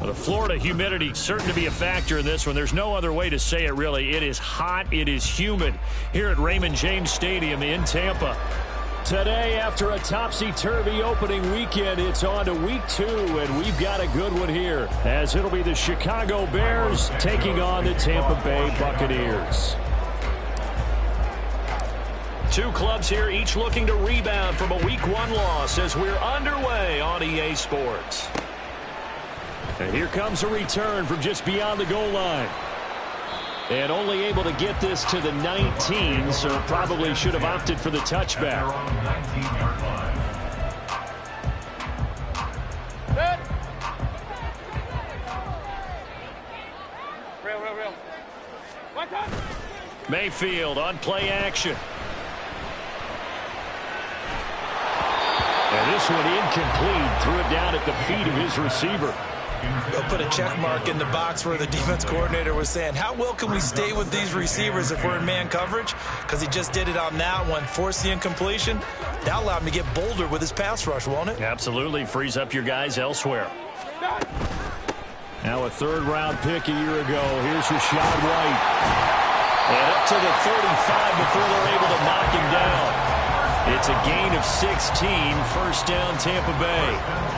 Well, the Florida humidity certain to be a factor in this one. There's no other way to say it, really. It is hot. It is humid here at Raymond James Stadium in Tampa. Today, after a topsy-turvy opening weekend, it's on to week 2, and we've got a good one here, as it'll be the Chicago Bears taking on the Tampa Bay Buccaneers. Two clubs here, each looking to rebound from a Week 1 loss as we're underway on EA Sports. And here comes a return from just beyond the goal line. And only able to get this to the 19, so probably should have opted for the touchback. Real. Mayfield on play action. And this one incomplete. Threw it down at the feet of his receiver. They'll put a check mark in the box where the defense coordinator was saying, how well can we stay with these receivers if we're in man coverage? Because he just did it on that one, forced the incompletion. That allowed him to get bolder with his pass rush, won't it? Absolutely. Frees up your guys elsewhere. Now a third-round pick a year ago. Here's Rachaad White. And up to the 35 before they're able to knock him down. It's a gain of 16, first down Tampa Bay.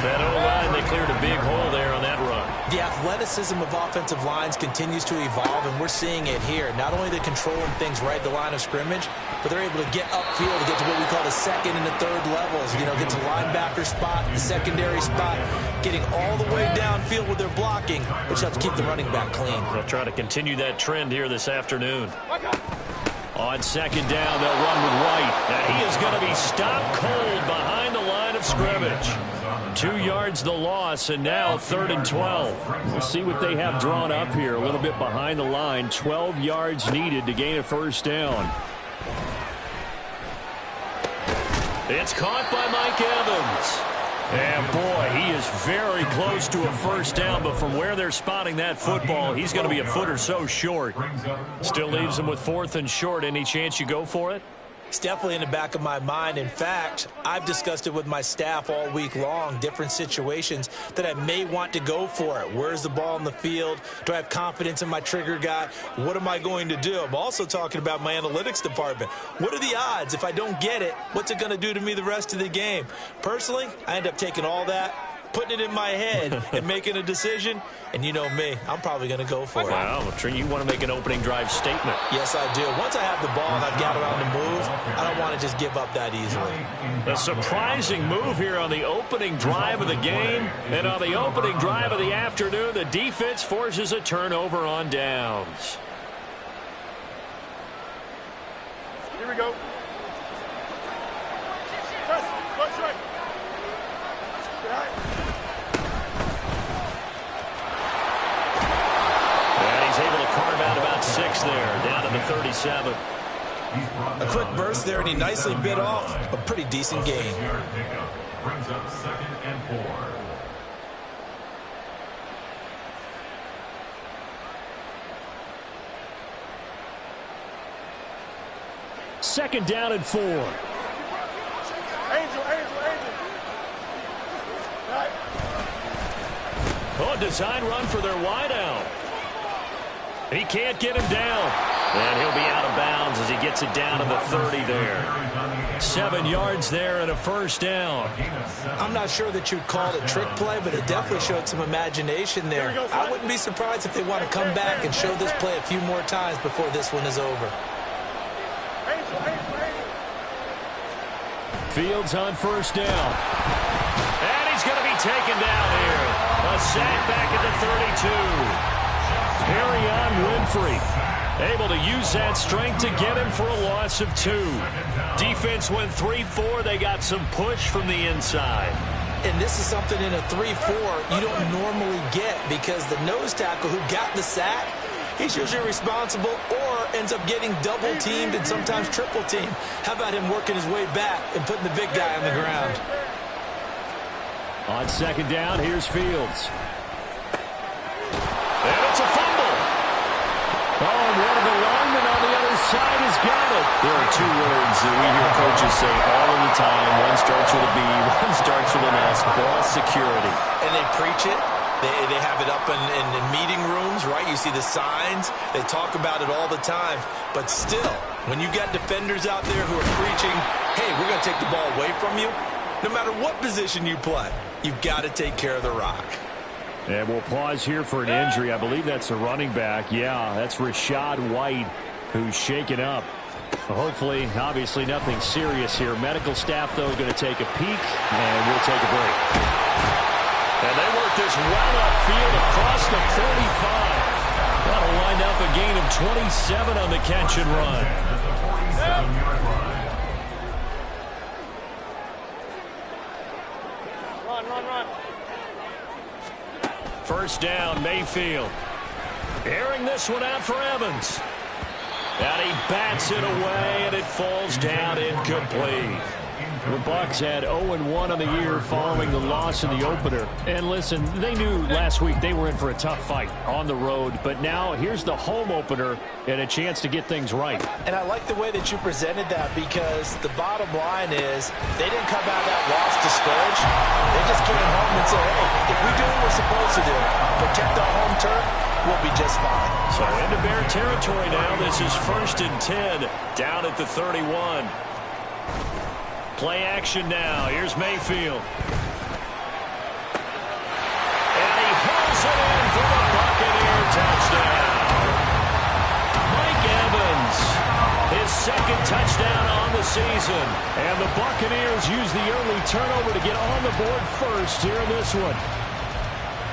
That O-line, they cleared a big hole there on that run. The athleticism of offensive lines continues to evolve, and we're seeing it here. Not only they're controlling things right at the line of scrimmage, but they're able to get upfield to get to what we call the second and the third levels. You know, get to linebacker spot, the secondary spot, getting all the way downfield with their blocking, which helps keep the running back clean. They'll try to continue that trend here this afternoon. On second down, they'll run with White. And he is going to be stopped cold behind the line of scrimmage. 2 yards the loss, and now 3rd and 12. We'll see what they have drawn up here. A little bit behind the line. 12 yards needed to gain a first down. It's caught by Mike Evans. And boy, he is very close to a first down, but from where they're spotting that football, he's going to be a foot or so short. Still leaves him with 4th and short. Any chance you go for it? It's definitely in the back of my mind. In fact, I've discussed it with my staff all week long, different situations that I may want to go for it. Where's the ball in the field? Do I have confidence in my trigger guy? What am I going to do? I'm also talking about my analytics department. What are the odds? If I don't get it, what's it going to do to me the rest of the game? Personally, I end up taking all that, putting it in my head and making a decision, and you know me, I'm probably going to go for it. Wow, you want to make an opening drive statement. Yes, I do. Once I have the ball and I've got around to move, I don't want to just give up that easily. A surprising move here on the opening drive of the game, and on the opening drive of the afternoon, the defense forces a turnover on downs. Here we go. That's right. Able to carve out about 6 there, down to the 37. A quick burst there, and he nicely bit off a pretty decent gain. Brings up 2nd and 4. Second down and 4. Angel. Right. Oh, design run for their wideout. He can't get him down. And he'll be out of bounds as he gets it down to the 30 there. 7 yards there and a first down. I'm not sure that you'd call it a trick play, but it definitely showed some imagination there. I wouldn't be surprised if they want to come back and show this play a few more times before this one is over. Fields on first down. And he's going to be taken down here. A sack back at the 32. Perrion Winfrey able to use that strength to get him for a loss of 2. Defense went 3-4. They got some push from the inside. And this is something in a 3-4 you don't normally get, because the nose tackle who got the sack, he's usually responsible or ends up getting double-teamed and sometimes triple-teamed. How about him working his way back and putting the big guy on the ground? On second down, here's Fields. And it's a fumble. Oh, and one of the linemen on the other side has got it. There are 2 words that we hear coaches say all of the time. One starts with a B, one starts with an S. Ball security. And they preach it. They have it up in meeting rooms, right? You see the signs. They talk about it all the time. But still, when you got defenders out there who are preaching, hey, we're going to take the ball away from you, no matter what position you play, you've got to take care of the rock. And we'll pause here for an injury. I believe that's a running back. Yeah, that's Rachaad White, who's shaken up. Hopefully, obviously, nothing serious here. Medical staff, though, going to take a peek, and we'll take a break. And they work this well upfield across the 35. That'll line picking up a gain of 27 on the catch and run. Run. First down, Mayfield. Airing this one out for Evans. And he bats it away, and it falls down incomplete. The Bucks had 0-1 on the year following the loss in the opener. And listen, they knew last week they were in for a tough fight on the road. But now here's the home opener and a chance to get things right. And I like the way that you presented that, because the bottom line is they didn't come out of that loss discouraged. They just came home and said, hey, if we do what we're supposed to do, protect our home turf, we'll be just fine. So into Bear territory now. This is 1st and 10 down at the 31. Play action now. Here's Mayfield. And he hauls it in for the Buccaneer touchdown. Mike Evans, his second touchdown on the season. And the Buccaneers use the early turnover to get on the board first here in this one.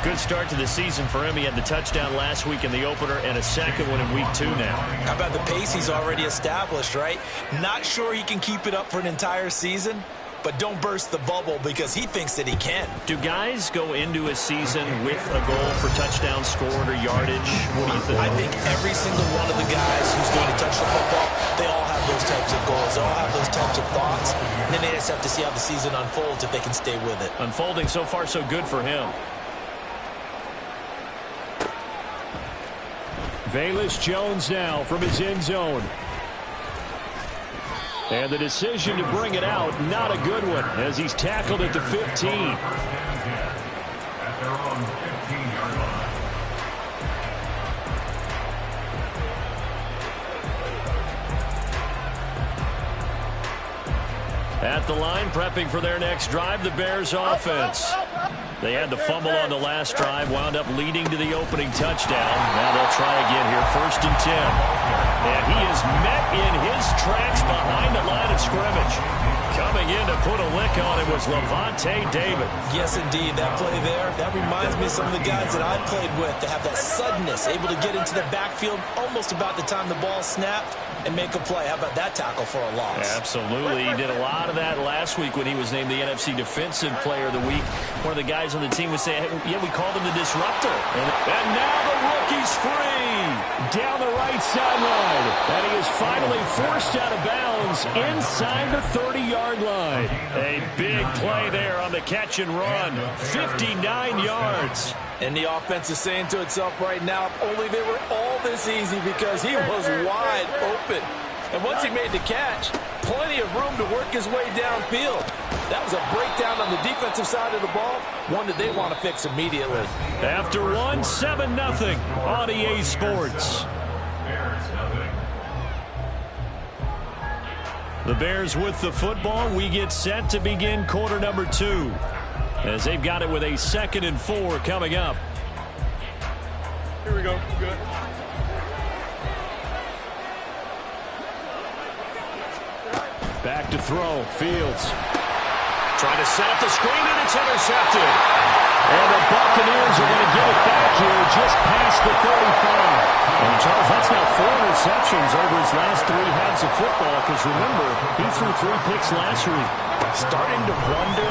Good start to the season for him. He had the touchdown last week in the opener and a second one in week 2 now. How about the pace he's already established, right? Not sure he can keep it up for an entire season, but don't burst the bubble because he thinks that he can. Do guys go into a season with a goal for touchdowns scored or yardage? What do you think? I think every single one of the guys who's going to touch the football, they all have those types of goals. They all have those types of thoughts. And then they just have to see how the season unfolds if they can stay with it. Unfolding so far so good for him. Velus Jones now from his end zone. And the decision to bring it out, not a good one, as he's tackled at the 15. At their own 15-yard line. At the line, prepping for their next drive, the Bears offense. They had the fumble on the last drive, wound up leading to the opening touchdown. Now they'll try again here, 1st and 10. And he is met in his tracks behind the line of scrimmage. Coming in to put a lick on it was Levante David. Yes, indeed. That play there, that reminds me of some of the guys that I played with that have that suddenness, able to get into the backfield almost about the time the ball snapped and make a play. How about that tackle for a loss? Absolutely. He did a lot of that last week when he was named the NFC Defensive Player of the Week. One of the guys on the team would say, hey, yeah, we called him the disruptor. And now the rookie's free down the right sideline. And he is finally forced out of bounds inside the 30-yard line. A big play there on the catch and run. 59 yards. And the offense is saying to itself right now, if only they were all this easy, because he was wide open. And once he made the catch, plenty of room to work his way downfield. That was a breakdown on the defensive side of the ball, one that they want to fix immediately. After 7-0 on EA Sports. The Bears with the football. We get set to begin quarter number 2. As they've got it with a 2nd and 4 coming up. Here we go. Good. Back to throw. Fields. Trying to set up the screen, and it's intercepted. And the Buccaneers are going to get it back here just past the 35. And Charles, that's now 4 interceptions over his last 3 halves of football, because remember, he threw 3 picks last week. Starting to wonder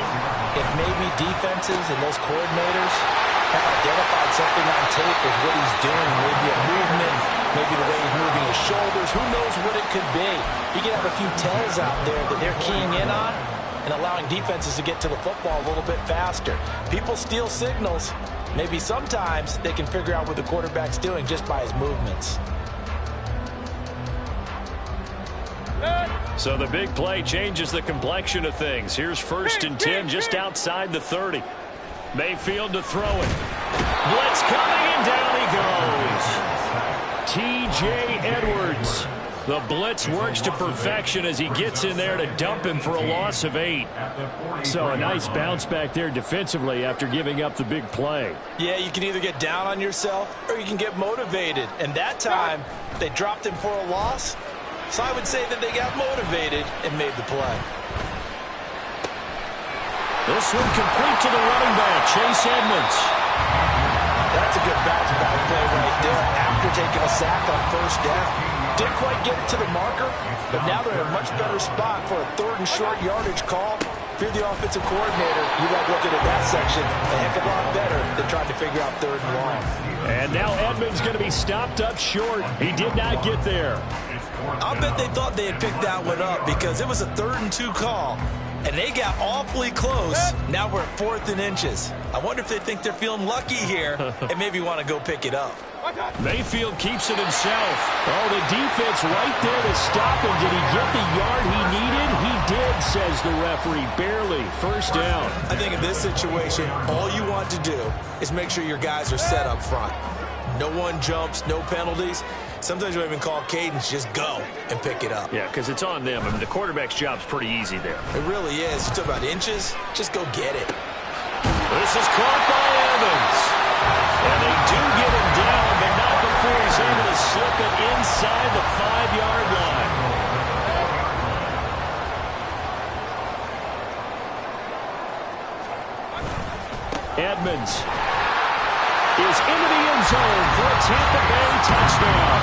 if maybe defenses and those coordinators have identified something on tape with what he's doing. Maybe a movement, maybe the way he's moving his shoulders. Who knows what it could be? He could have a few tells out there that they're keying in on and allowing defenses to get to the football a little bit faster. People steal signals. Maybe sometimes they can figure out what the quarterback's doing just by his movements. So the big play changes the complexion of things. Here's 1st and 10 just outside the 30. Mayfield to throw it. Blitz coming, and down he goes. T.J. Edwards. The blitz works to perfection as he gets in there to dump him for a loss of 8. So a nice bounce back there defensively after giving up the big play. Yeah, you can either get down on yourself or you can get motivated. And that time, they dropped him for a loss. So I would say that they got motivated and made the play. This one complete to the running back, Chase Edmonds. That's a good bounce-back play right there after taking a sack on first down. Didn't quite get it to the marker, but now they're in a much better spot for a third and short yardage call. If you're the offensive coordinator, you like looking at that section a heck of a lot better than trying to figure out third and long. And now Edmonds going to be stopped up short. He did not get there. I'll bet they thought they had picked that one up because it was a 3rd and 2 call, and they got awfully close. Now we're at 4th and inches. I wonder if they think they're feeling lucky here and maybe want to go pick it up. Mayfield keeps it himself. Oh, the defense right there to stop him. Did he get the yard he needed? He did, says the referee. Barely. First down. I think in this situation, all you want to do is make sure your guys are set up front. No one jumps, no penalties. Sometimes you even call cadence, just go and pick it up. Yeah, because it's on them. I mean, the quarterback's job's pretty easy there. It really is. You talk about inches, just go get it. This is caught by Evans. And they do get him down, but not before he's able to slip it inside the 5-yard line. Edmonds is into the end zone for a Tampa Bay touchdown.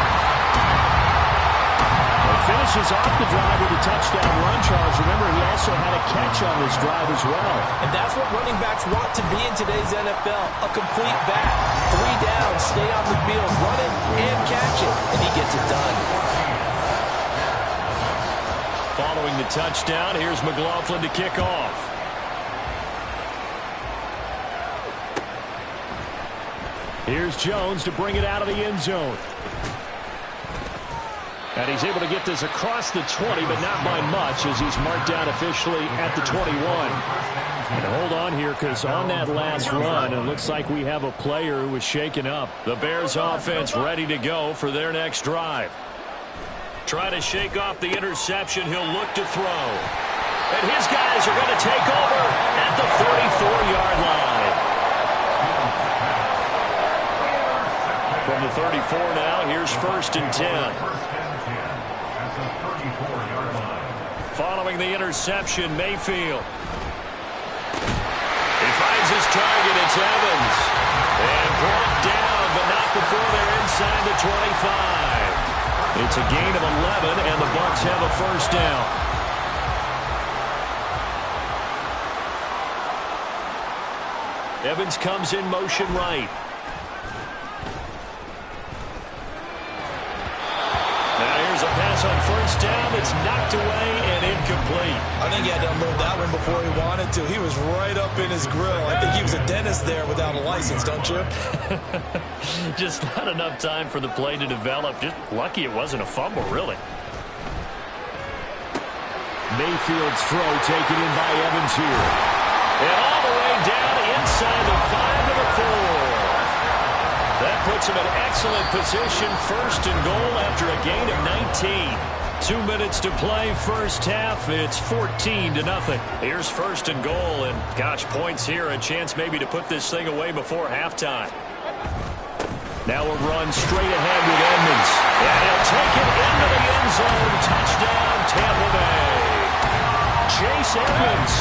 He finishes off the drive with a touchdown run, Charles. Remember, he also had a catch on this drive as well. And that's what running backs want to be in today's NFL, a complete back. 3 down, stay on the field, run it and catch it, and he gets it done. Following the touchdown, here's McLaughlin to kick off. Here's Jones to bring it out of the end zone. And he's able to get this across the 20, but not by much as he's marked down officially at the 21. And hold on here, because on that last run, it looks like we have a player who was shaken up. The Bears offense ready to go for their next drive. Trying to shake off the interception. He'll look to throw. And his guys are going to take over at the 34-yard line. From the 34 now, here's 1st and 10. Following the interception, Mayfield. He finds his target. It's Evans. And brought down, but not before they're inside the 25. It's a gain of 11, and the Bucks have a first down. Evans comes in motion right. Here's a pass on first down. It's knocked away and incomplete. I think he had to unload that one before he wanted to. He was right up in his grill. I think he was a dentist there without a license, don't you? Just not enough time for the play to develop. Just lucky it wasn't a fumble, really. Mayfield's throw taken in by Evans here. And all the way down inside the 5 to the 4. That puts him in excellent position, 1st and goal after a gain of 19. 2 minutes to play, first half. It's 14-0. Here's 1st and goal, and gosh, points here, a chance maybe to put this thing away before halftime. Now a run straight ahead with Edmonds. And he'll take it into the end zone. Touchdown, Tampa Bay. Chase Edmonds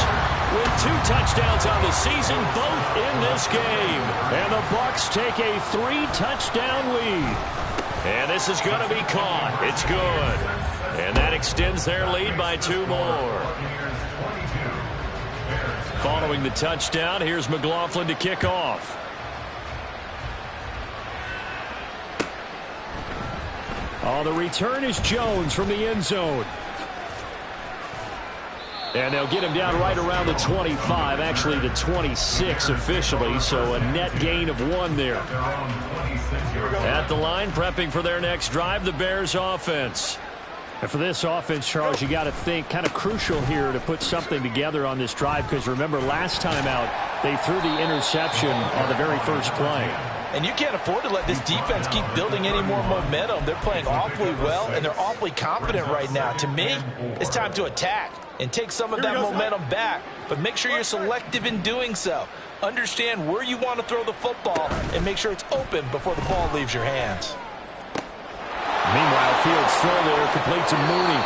with 2 touchdowns on the season, both in this game. And the Bucks take a 3-touchdown lead. And this is going to be caught. It's good. And that extends their lead by 2 more. Following the touchdown, here's McLaughlin to kick off. Oh, the return is Jones from the end zone. And they'll get him down right around the 25, actually the 26 officially, so a net gain of 1 there. At the line, prepping for their next drive, the Bears offense. And for this offense, Charles, you got to think kind of crucial here to put something together on this drive, because remember last time out, they threw the interception on the very first play. And you can't afford to let this defense keep building any more momentum. They're playing awfully well, and they're awfully confident right now. To me, it's time to attack and take some of that momentum back, but make sure you're selective in doing so. Understand where you want to throw the football and make sure it's open before the ball leaves your hands. Meanwhile, Fields throw there, complete to Mooney.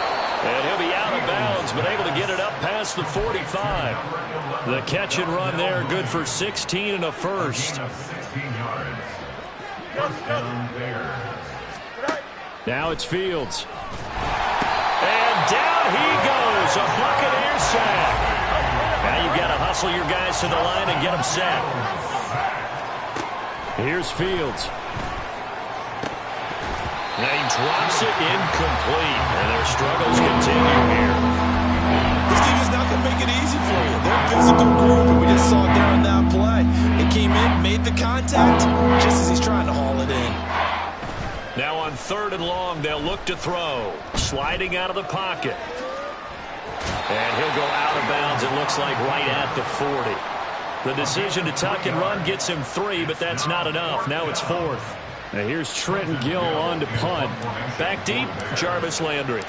And he'll be out of bounds downs, but able to get it up past the 45. The catch and run there, good for 16 and a first. 16 yards. First down Bears. Now it's Fields. And down he goes, a Buccaneer sack. Now you've got to hustle your guys to the line and get them set. Here's Fields. Now he drops it incomplete, and their struggles continue here. This team is not going to make it easy for you. They're a physical group, and we just saw it there on that play. They came in, made the contact, just as he's trying to haul it in. Now on 3rd and long, they'll look to throw. Sliding out of the pocket. And he'll go out of bounds, it looks like, right at the 40. The decision to tuck and run gets him 3, but that's not enough. Now it's 4th. Now here's Trenton Gill on to punt. Back deep, Jarvis Landry.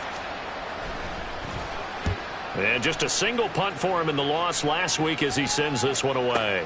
And just a single punt for him in the loss last week as he sends this one away.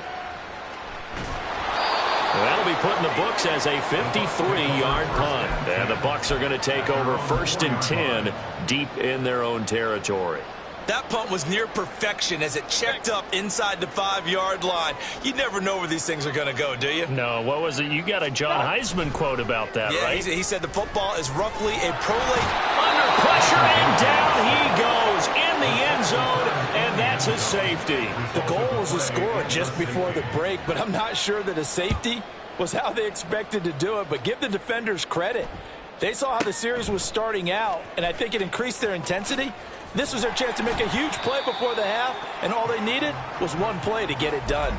That'll be put in the books as a 53-yard punt. And the Bucks are going to take over 1st and 10 deep in their own territory. That punt was near perfection as it checked up inside the 5-yard line. You never know where these things are going to go, do you? No, what was it? You got a John Heisman quote about that, yeah, right? He said the football is roughly a prolate. Under pressure, and down he goes in the end zone, and that's a safety. The goal was to score just before the break, but I'm not sure that a safety was how they expected to do it, but give the defenders credit. They saw how the series was starting out, and I think it increased their intensity. This was their chance to make a huge play before the half, and all they needed was one play to get it done.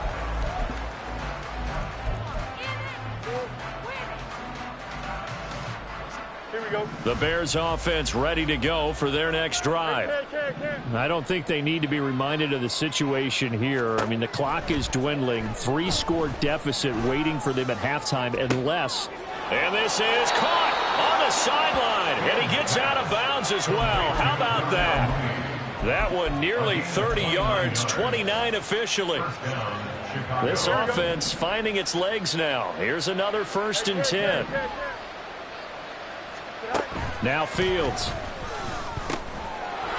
Here we go. The Bears offense ready to go for their next drive. I don't think they need to be reminded of the situation here. I mean, the clock is dwindling. 3-score deficit waiting for them at halftime unless... And this is caught on the sideline, and he gets out of bounds as well. How about that? That one nearly 30 yards, 29 officially. This offense finding its legs now. Here's another 1st and 10. Now Fields.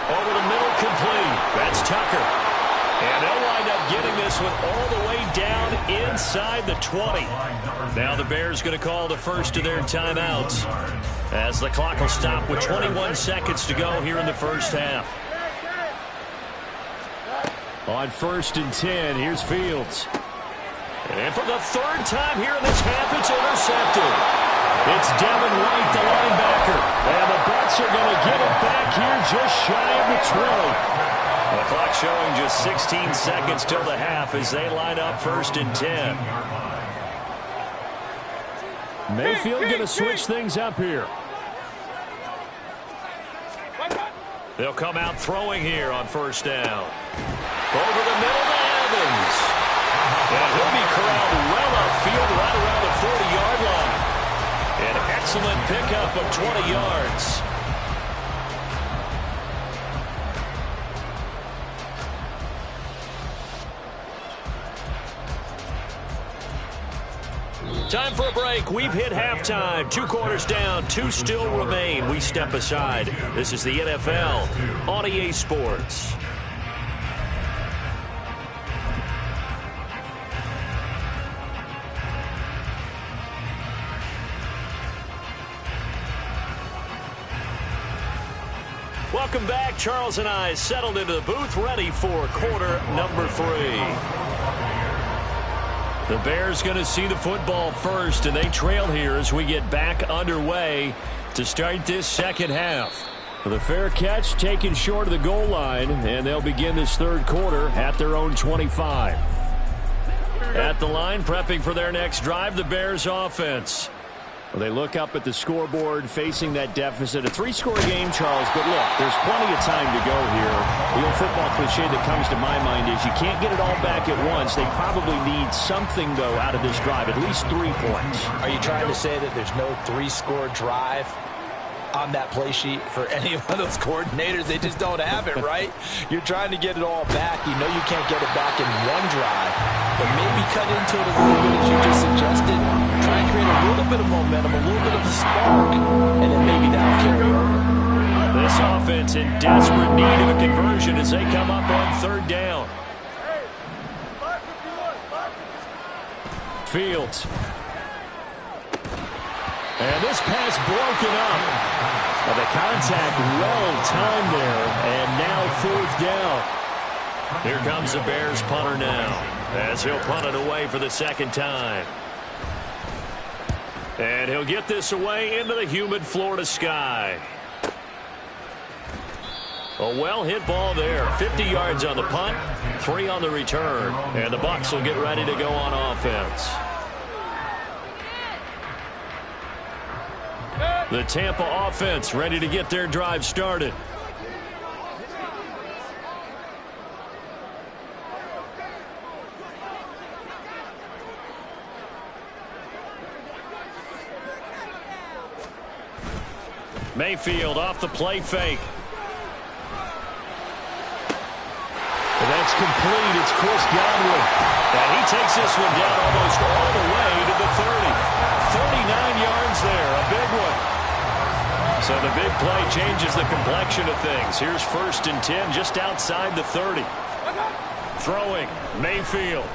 Over the middle, complete. That's Tucker. And they'll wind up getting this one all the way down inside the 20. Now the Bears going to call the first of their timeouts as the clock will stop with 21 seconds to go here in the first half. On 1st and 10, here's Fields. And for the 3rd time here in this half, it's intercepted. It's Devin White, the linebacker. And the Bucks are going to get it back here just shy of the 20. The clock showing just 16 seconds till the half as they line up 1st and 10. Mayfield going to switch things up here. They'll come out throwing here on 1st down. Over the middle to Evans. And he'll be corralled well upfield right around the 40-yard line. An excellent pickup of 20 yards. Time for a break. We've hit halftime. 2 quarters down. 2 still remain. We step aside. This is the NFL on EA Sports. Welcome back. Charles and I settled into the booth ready for quarter number 3. The Bears going to see the football first, and they trail here as we get back underway to start this second half. The fair catch taken short of the goal line, and they'll begin this 3rd quarter at their own 25. At the line, prepping for their next drive, the Bears offense. Well, they look up at the scoreboard facing that deficit. A 3-score game, Charles, but look, there's plenty of time to go here. The old football cliche that comes to my mind is you can't get it all back at once. They probably need something, though, out of this drive, at least 3 points. Are you trying to say that there's no 3-score drive on that play sheet for any one of those coordinators? They just don't have it, right? You're trying to get it all back. You know you can't get it back in one drive, but maybe cut into it a little bit as you just suggested. Try and create a little bit of momentum, a little bit of a spark, and then maybe that'll carry over. This offense in desperate need of a conversion as they come up on third down. Fields. And this pass broken up. Well, the contact well timed there, and now fourth down. Here comes the Bears punter now, as he'll punt it away for the second time. And he'll get this away into the humid Florida sky. A well-hit ball there. 50 yards on the punt, 3 on the return. And the Bucks will get ready to go on offense. The Tampa offense ready to get their drive started. Mayfield off the play fake. And that's complete. It's Chris Godwin. And he takes this one down almost all the way to the 30. 39 yards there. A big one. So the big play changes the complexion of things. Here's 1st and 10 just outside the 30. Throwing. Mayfield.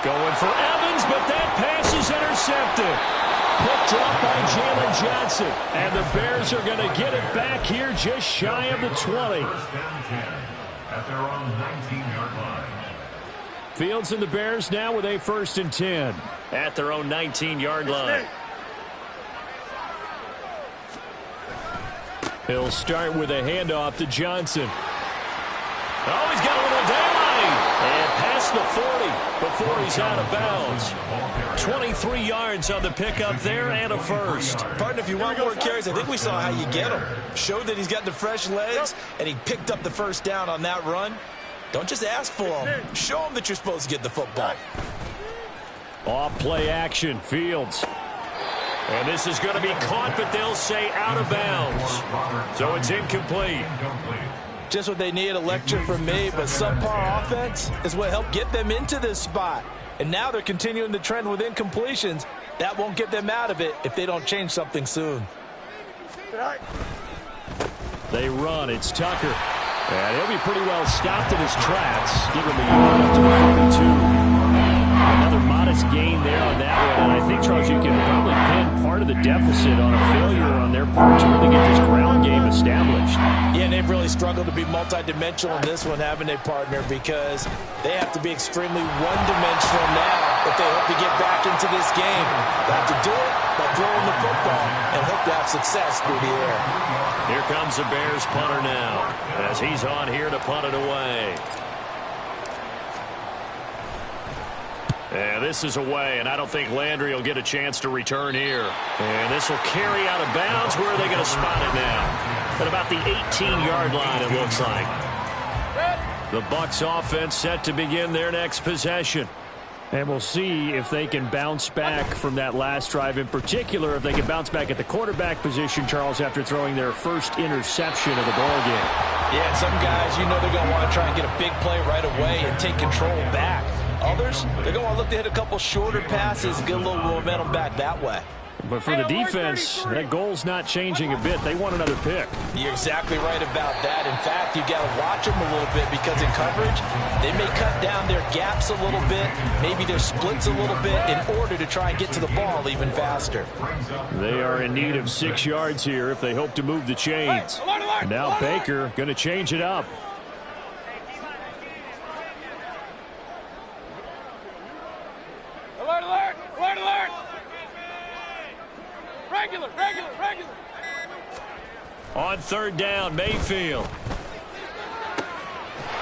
Going for Evans, but that pass is intercepted. Picked up by Jalen Johnson. And the Bears are going to get it back here just shy of the 20. First down 10 at their own 19-yard line. Fields and the Bears now with a 1st and 10 at their own 19-yard line. He'll start with a handoff to Johnson. Oh, he's got a little daylight. And past the 40 before he's out of bounds. 23 yards on the pickup there and a first. Partner, if you want more carries, I think we saw how you get him. Showed that he's got the fresh legs, and he picked up the first down on that run. Don't just ask for him. Show him that you're supposed to get the football. Off play action, Fields. And this is going to be caught, but they'll say out of bounds. So it's incomplete. Just what they need, a lecture from me, but subpar offense is what helped get them into this spot. And now they're continuing the trend with incompletions. That won't get them out of it if they don't change something soon. They run. It's Tucker. And he'll be pretty well stopped in his tracks, given the yard up to the 42. Another modest gain there on that one. And I think, Charles, you can probably pin part of the deficit on a failure on their part to really get this ground game established. Yeah, and they've really struggled to be multidimensional in this one, haven't they, partner? Because they have to be extremely one-dimensional now if they hope to get back into this game. They have to do it by throwing the football and hope to have success through the air. Here comes the Bears punter now as he's on here to punt it away. And this is away, and I don't think Landry will get a chance to return here. And this will carry out of bounds. Where are they going to spot it now? At about the 18-yard line, it looks like. The Bucks offense set to begin their next possession. And we'll see if they can bounce back from that last drive. In particular, if they can bounce back at the quarterback position, Charles, after throwing their first interception of the ballgame. Yeah, and some guys, you know they're going to want to try and get a big play right away and take control back. Others, they're going to look to hit a couple shorter passes and get a little momentum back that way. But for the defense, that goal's not changing a bit. They want another pick. You're exactly right about that. In fact, you got to watch them a little bit because in coverage, they may cut down their gaps a little bit, maybe their splits a little bit in order to try and get to the ball even faster. They are in need of 6 yards here if they hope to move the chains. Now Baker going to change it up. Alert, alert! Alert, alert! Regular. On third down, Mayfield.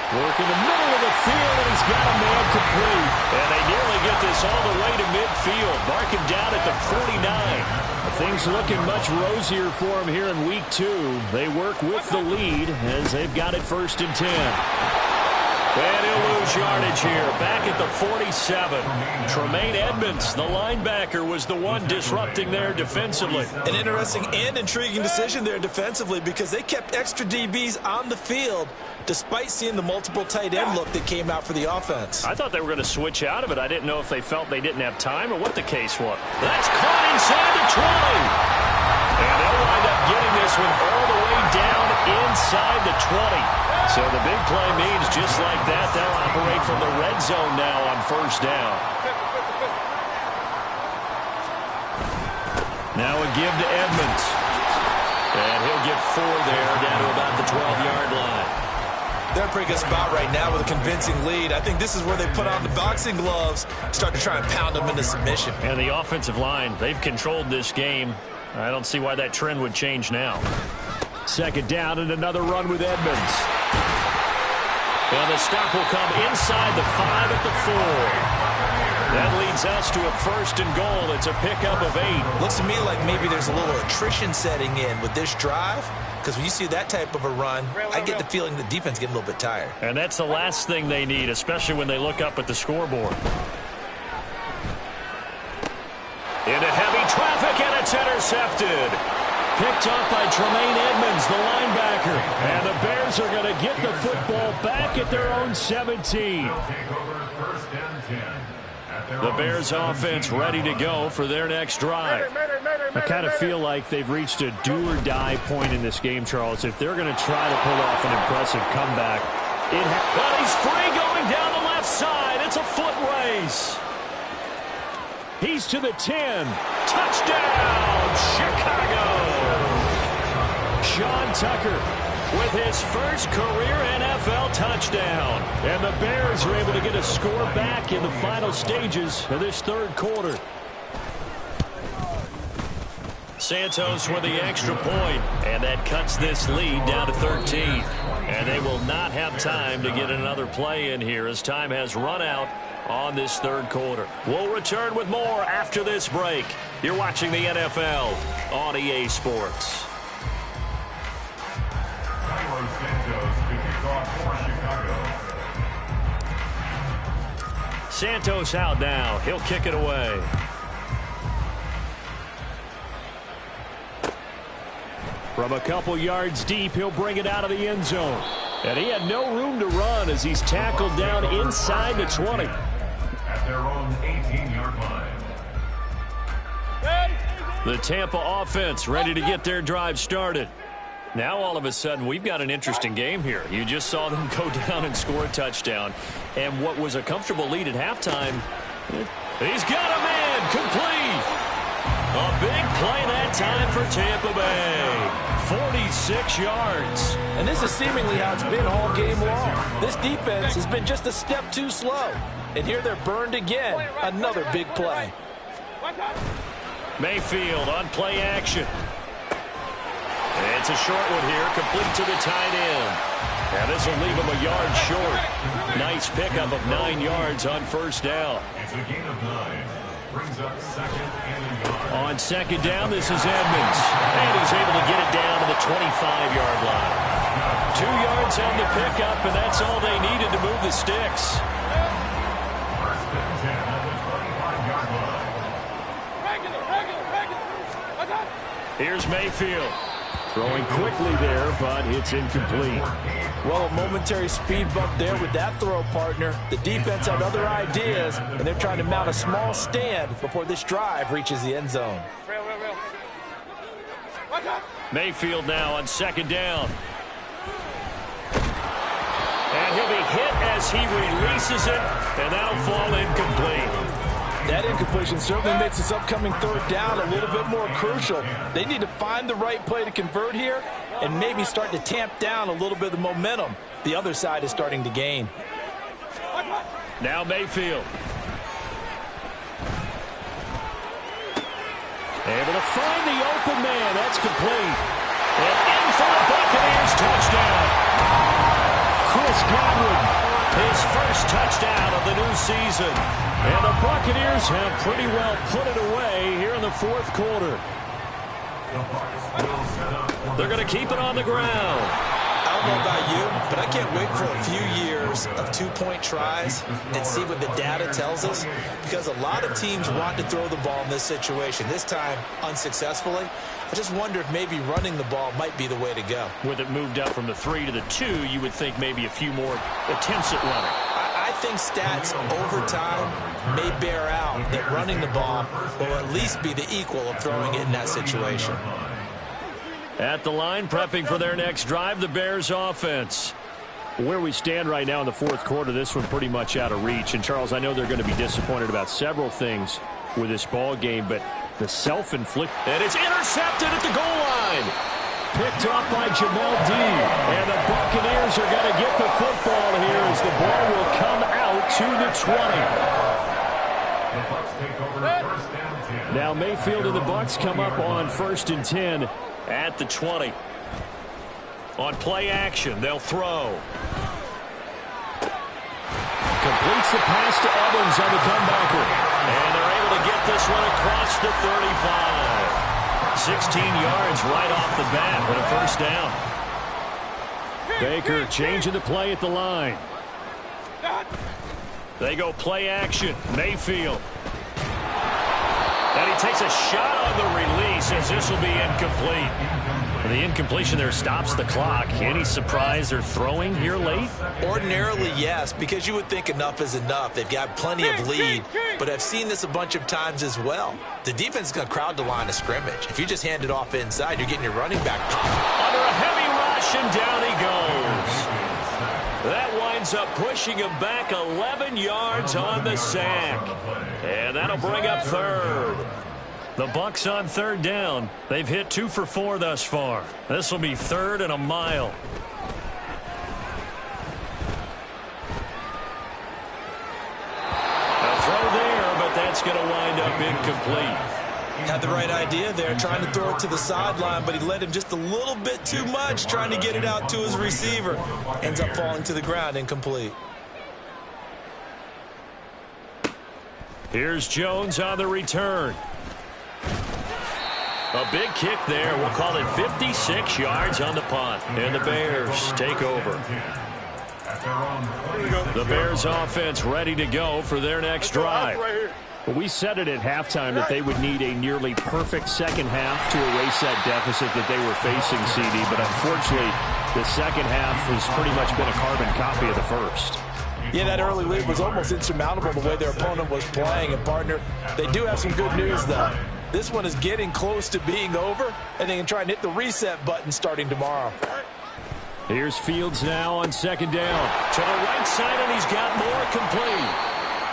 Working the middle of the field, and he's got a man complete. And they nearly get this all the way to midfield. Mark him down at the 49. Things looking much rosier for him here in week 2. They work with the lead as they've got it 1st and 10. And he'll lose yardage here, back at the 47. Tremaine Edmonds, the linebacker, was the one disrupting there defensively. An interesting and intriguing decision there defensively because they kept extra DBs on the field despite seeing the multiple tight end look that came out for the offense. I thought they were going to switch out of it. I didn't know if they felt they didn't have time or what the case was. That's caught inside the 20. And they'll wind up getting this one all the way down inside the 20. So the big play means just like that, they'll operate from the red zone now on first down. Now a give to Edmonds. And he'll get 4 there, down to about the 12-yard line. They're in a pretty good spot right now with a convincing lead. I think this is where they put on the boxing gloves, start to try and pound them into submission. And the offensive line, they've controlled this game. I don't see why that trend would change now. Second down and another run with Edmonds. And the stop will come inside the 5 at the 4. That leads us to a 1st and goal. It's a pickup of 8. Looks to me like maybe there's a little attrition setting in with this drive, because when you see that type of a run, I get the feeling the defense getting a little bit tired. And that's the last thing they need, especially when they look up at the scoreboard. Into heavy traffic, and it's intercepted. Picked up by Tremaine Edmonds, the linebacker. And the Bears are going to get the football back at their own 17. The Bears offense ready to go for their next drive. I kind of feel like they've reached a do-or-die point in this game, Charles. If they're going to try to pull off an impressive comeback, well, he's free going down the left side. It's a foot race. He's to the 10. Touchdown, Chicago. Sean Tucker with his first career NFL touchdown. And the Bears are able to get a score back in the final stages of this third quarter. Santos with the extra point, and that cuts this lead down to 13. And they will not have time to get another play in here as time has run out on this third quarter. We'll return with more after this break. You're watching the NFL on EA Sports. Santos out now. He'll kick it away. From a couple yards deep, he'll bring it out of the end zone. And he had no room to run as he's tackled down inside the 20. At their own 18-yard line. The Tampa offense ready to get their drive started. Now all of a sudden we've got an interesting game here. You just saw them go down and score a touchdown. And what was a comfortable lead at halftime, he's got a man complete. A big play that time for Tampa Bay. 46 yards. And this is seemingly how it's been all game long. This defense has been just a step too slow. And here they're burned again. Another big play. Mayfield on play action. It's a short one here, complete to the tight end. And this will leave him a yard short. Nice pickup of 9 yards on first down. It's a gain of 9. Brings up second and a yard. On second down, this is Edmonds. And he's able to get it down to the 25-yard line. 2 yards on the pickup, and that's all they needed to move the sticks. First and 10 at the 25-yard line. Here's Mayfield. Throwing quickly there, but it's incomplete. Well, a momentary speed bump there with that throw, partner. The defense had other ideas, and they're trying to mount a small stand before this drive reaches the end zone. Mayfield now on second down. And he'll be hit as he releases it, and that'll fall incomplete. That incompletion certainly makes this upcoming third down a little bit more crucial. They need to find the right play to convert here and maybe start to tamp down a little bit of the momentum the other side is starting to gain. Now Mayfield. Able to find the open man. That's complete. And in for the Buccaneers touchdown. Chris Godwin, his first touchdown of the new season. And the Buccaneers have pretty well put it away here in the fourth quarter. They're going to keep it on the ground. I don't know about you, but I can't wait for a few years of two-point tries and see what the data tells us, because a lot of teams want to throw the ball in this situation, this time unsuccessfully. I just wonder if maybe running the ball might be the way to go. With it moved up from the 3 to the 2, you would think maybe a few more attempts at running. I think stats over time may bear out that running the ball will at least be the equal of throwing it in that situation. At the line, prepping for their next drive, the Bears offense. Where we stand right now in the fourth quarter, this one pretty much out of reach. And, Charles, I know they're going to be disappointed about several things with this ball game, but the self-inflicted. And it's intercepted at the goal line. Picked off by Jamel D. And the Buccaneers are going to get the football here as the ball will come out to the 20. Now Mayfield and the Bucks come up on 1st and 10 at the 20. On play action, they'll throw. Completes the pass to Evans on the comebacker. And they're able to get this one across the 35. 16 yards right off the bat with a first down. Baker changing the play at the line. They go play action. Mayfield. And he takes a shot on the release as this will be incomplete. And the incompletion there stops the clock. Any surprise they're throwing here late? Ordinarily, yes, because you would think enough is enough. They've got plenty of lead, but I've seen this a bunch of times as well. The defense is going to crowd the line of scrimmage. If you just hand it off inside, you're getting your running back popped. Under a heavy rush, and down he goes. That winds up pushing him back 11 yards on the sack. And that'll bring up third. The Bucks on third down. They've hit 2 for 4 thus far. This will be 3rd and a mile. A throw there, but that's going to wind up incomplete. Had the right idea there, trying to throw it to the sideline, but he led him just a little bit too much, trying to get it out to his receiver. Ends up falling to the ground, incomplete. Here's Jones on the return. A big kick there. We'll call it 56 yards on the punt. And the Bears take over. The Bears offense ready to go for their next drive. We said it at halftime that they would need a nearly perfect second half to erase that deficit that they were facing, CD. But unfortunately, the second half has pretty much been a carbon copy of the first. Yeah, that early lead was almost insurmountable the way their opponent was playing. And, partner, they do have some good news, though. This one is getting close to being over, and they can try and hit the reset button starting tomorrow. Here's Fields now on second down. To the right side, and he's got more complete.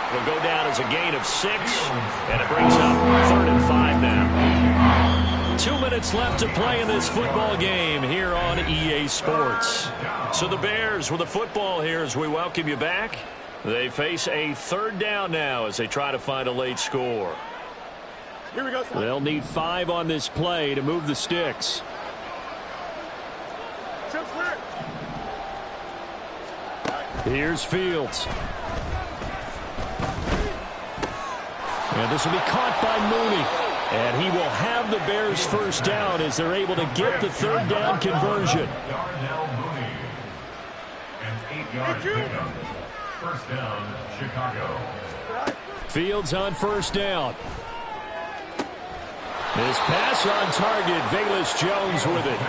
It'll go down as a gain of 6, and it brings up 3rd and 5 now. 2 minutes left to play in this football game here on EA Sports. So the Bears with the football here as we welcome you back. They face a 3rd down now as they try to find a late score. Here we go. They'll need 5 on this play to move the sticks. Here's Fields. And this will be caught by Mooney. And he will have the Bears first down as they're able to get the 3rd down conversion. First down, Chicago. Fields on first down. This pass on target. Velus Jones with it.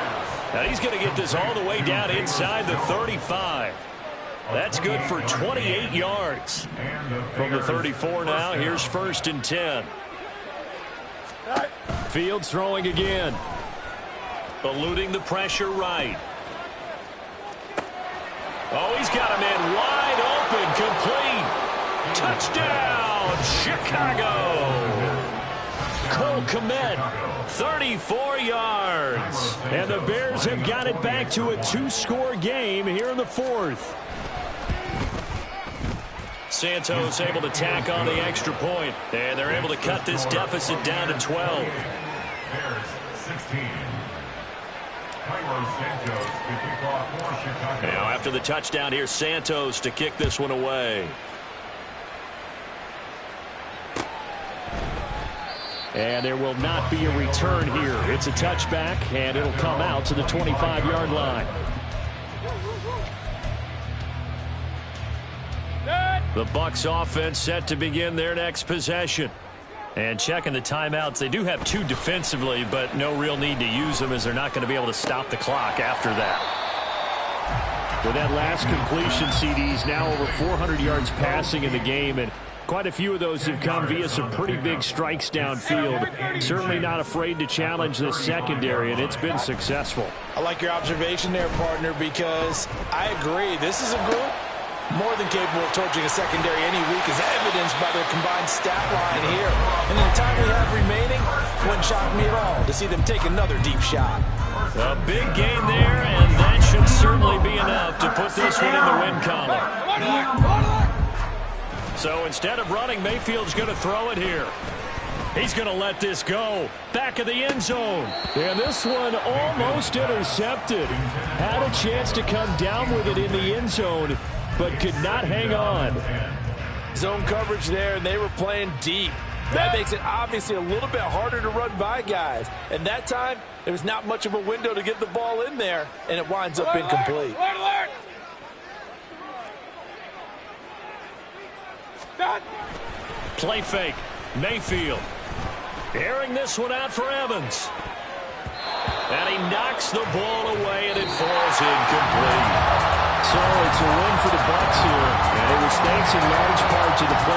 Now he's going to get this all the way down inside the 35. That's good for 28 yards. From the 34 now, here's 1st and 10. Fields throwing again. Eluding the pressure right. Oh, he's got a man wide open, complete. Touchdown, Chicago. Cole Kmet, 34 yards. And the Bears have got it back to a 2-score game here in the 4th. Santos able to tack on the extra point, and they're able to cut this deficit down to 12. Bears 16. Santos to kick off for Chicago. Now after the touchdown here, Santos to kick this one away. And there will not be a return here. It's a touchback, and it'll come out to the 25-yard line. The Bucks offense set to begin their next possession. And checking the timeouts, they do have 2 defensively, but no real need to use them as they're not going to be able to stop the clock after that. With that last completion, CD's now over 400 yards passing in the game, and Quite a few of those have come via some pretty big strikes downfield. Certainly not afraid to challenge this secondary, and it's been successful. I like your observation there, partner, because I agree. This is a group more than capable of torching a secondary any week, as evidenced by their combined stat line here. And in the time we have remaining, wouldn't shock me at all to see them take another deep shot. A big gain there, and that should certainly be enough to put this one in the win column. So instead of running, Mayfield's going to throw it here. He's going to let this go. Back of the end zone. And this one almost intercepted. Had a chance to come down with it in the end zone, but could not hang on. Zone coverage there, and they were playing deep. That makes it obviously a little bit harder to run by guys. And that time, there was not much of a window to get the ball in there, and it winds up incomplete. Play fake. Mayfield. Airing this one out for Evans. And he knocks the ball away, and it falls incomplete. So it's a win for the Bucks here, and it was thanks in large part to the play.